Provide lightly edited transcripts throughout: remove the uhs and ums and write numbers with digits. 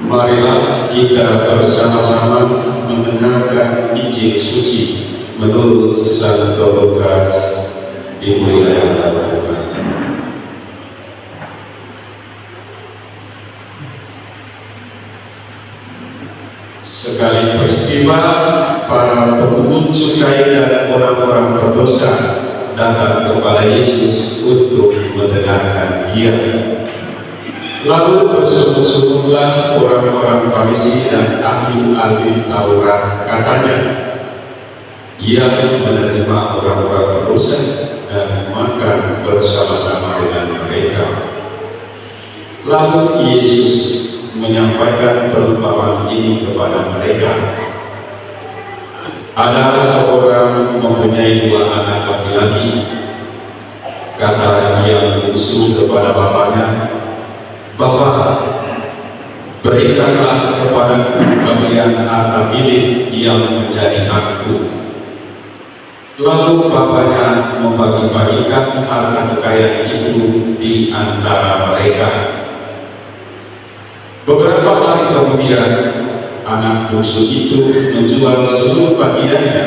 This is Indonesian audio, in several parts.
Marilah kita bersama-sama mendengarkan Injil suci menurut Santo Lukas. Dimuliakan Tuhan. Sekali peristiwa, para pemungut cukai dan orang-orang berdosa datang kepada Yesus untuk mendengarkan Dia. Lalu bersungguh-sungguhlah orang-orang Farisi dan ahli-ahli Taurat, katanya, Ia menerima orang-orang berdosa dan makan bersama-sama dengan mereka. Lalu Yesus menyampaikan perumpamaan ini kepada mereka. Ada seorang mempunyai 2 anak laki-laki. Kata ia bungsu kepada bapaknya, "Bapa, berikanlah kepadaku bagian harta milik yang menjadi hakku." Lalu bapaknya membagi-bagikan harta kekayaan itu di antara mereka. Beberapa hari kemudian, anak bungsu itu menjual seluruh bagiannya,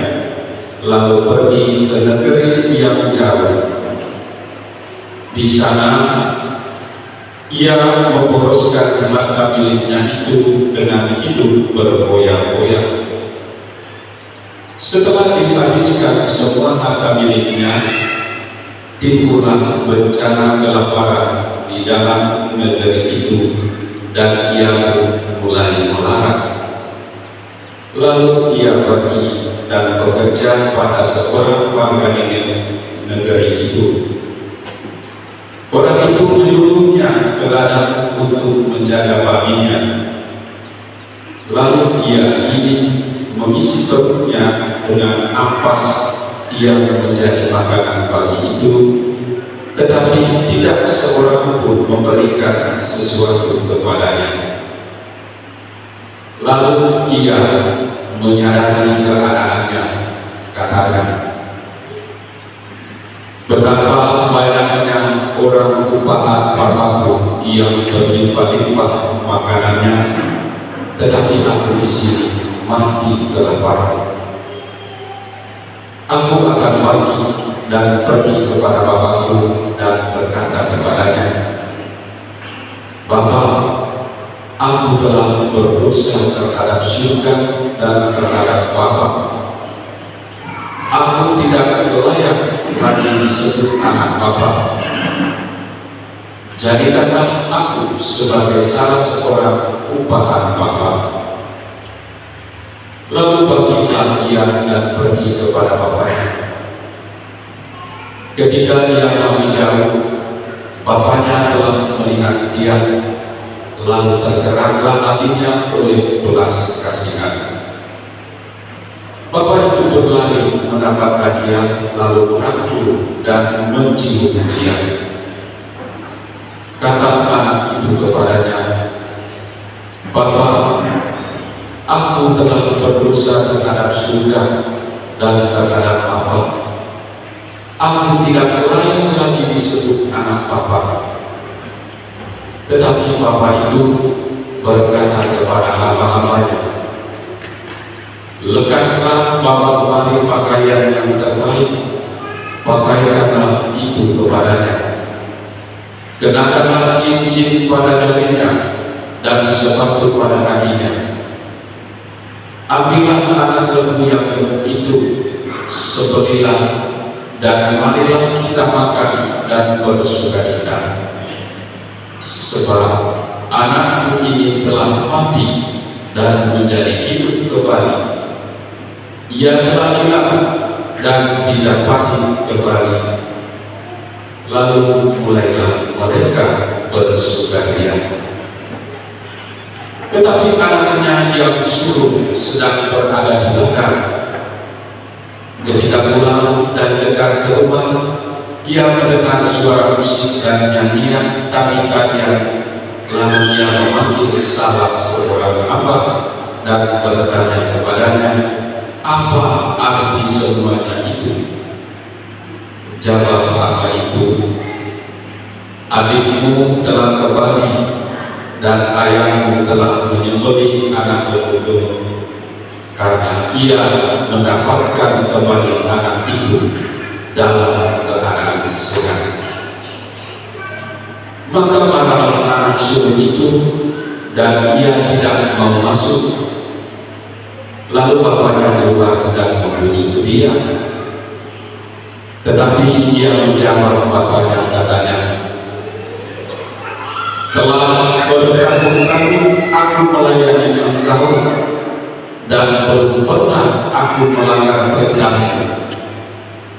lalu pergi ke negeri yang jauh. Di sana, ia memboroskan harta miliknya itu dengan hidup berfoya-foya. Setelah dihabiskan semua harta miliknya, timbullah bencana kelaparan di dalam negeri itu, dan ia mulai melarat. Lalu ia pergi dan bekerja pada seorang warga negeri itu. Orang itu menyuruhnya ke ladang untuk menjaga babinya. Lalu ia ingin mengisi perutnya dengan ampas yang menjadi makanan babi itu, tetapi tidak seorang pun memberikan sesuatu kepadanya. Lalu ia menyadari keadaannya, katanya, "Betapa banyaknya orang upahan Bapakku yang berlimpah-limpah makanannya, tetapi aku di sini mati kelaparan. Aku akan pergi dan pergi kepada Bapakku dan berkata kepadanya, Bapa, aku telah berdosa terhadap surga dan terhadap Bapa. Aku tidak layak lagi disebut anak Bapa. Jadikanlah aku sebagai salah seorang upahan Bapa." Lalu bagilah ia dan pergi kepada bapaknya. Ketika ia masih jauh, bapaknya telah melihat dia, lalu tergeraklah hatinya oleh belas kasihan. Bapak itu berlari mendapatkan dia, lalu merangkul dan mencium dia. Kata anak itu kepadanya, "Bapa, aku telah berdosa terhadap surga dan terhadap Bapa. Aku tidak layak lagi disebut anak Bapa." Tetapi Bapa itu berkata kepada hamba-hambanya, "Lekaslah Bapa kemari pakaian yang terbaik, pakaikanlah itu kepadanya. Kenakanlah cincin pada jarinya dan sepatu pada kakinya. Ambillah anak lembu yang itu, sembelihlah, dan marilah kita makan dan bersukacita. Sebab anakku ini telah mati dan menjadi hidup kembali. Ia telah hilang dan didapati kembali." Lalu mulailah mereka bersukaria. Tetapi anaknya yang sulung sedang berada di belakang. Ketika pulang dan dekat ke rumah, ia mendengar suara musik dan nyanyian tari-tarian. Lalu ia memanggil salah seorang hamba dan bertanya kepadanya, "Apa arti semuanya itu?" Jawab hamba itu, "Adikmu telah kembali dan ayahmu telah menyembuhkan ia mendapatkan kembali anak itu dalam keadaan sehat. Maka marahlah anak sulung itu dan ia tidak mau masuk. Lalu bapaknya keluar dan menuju dia. Tetapi ia menjawab bapaknya, katanya, telah bertahun-tahun aku melayani engkau dan belum pernah aku melanggar perintahmu.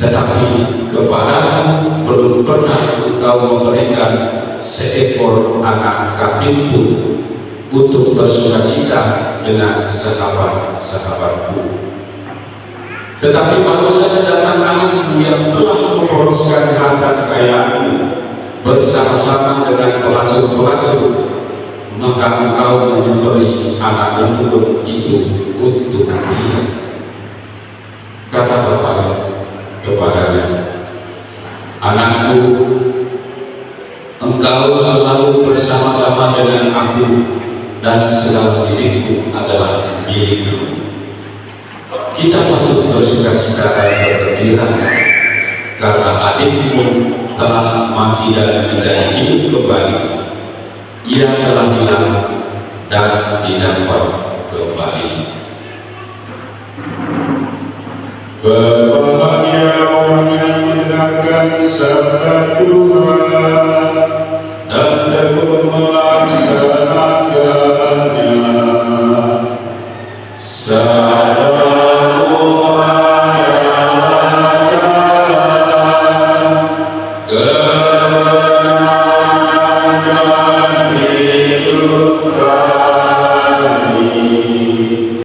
Tetapi kepadaku belum pernah engkau memberikan seekor anak kambing pun untuk bersukacita dengan sahabat-sahabatku. Tetapi baru saja datang anakmu yang telah memboroskan harta kekayaanmu bersama-sama dengan pelacur-pelacur, maka engkau memberi anak lembut itu untuk dia. Kata bapaknya kepadanya, anakku, engkau selalu bersama-sama dengan aku dan segala diriku adalah milikku. Kita patut bersukacita dan bergembira karena adikmu telah mati dan menjadi hidup kembali. Ia telah hilang dan didapat kembali. Berbahagia orang yang mendengarkan sabda Tuhan dan tekun melaksanakannya.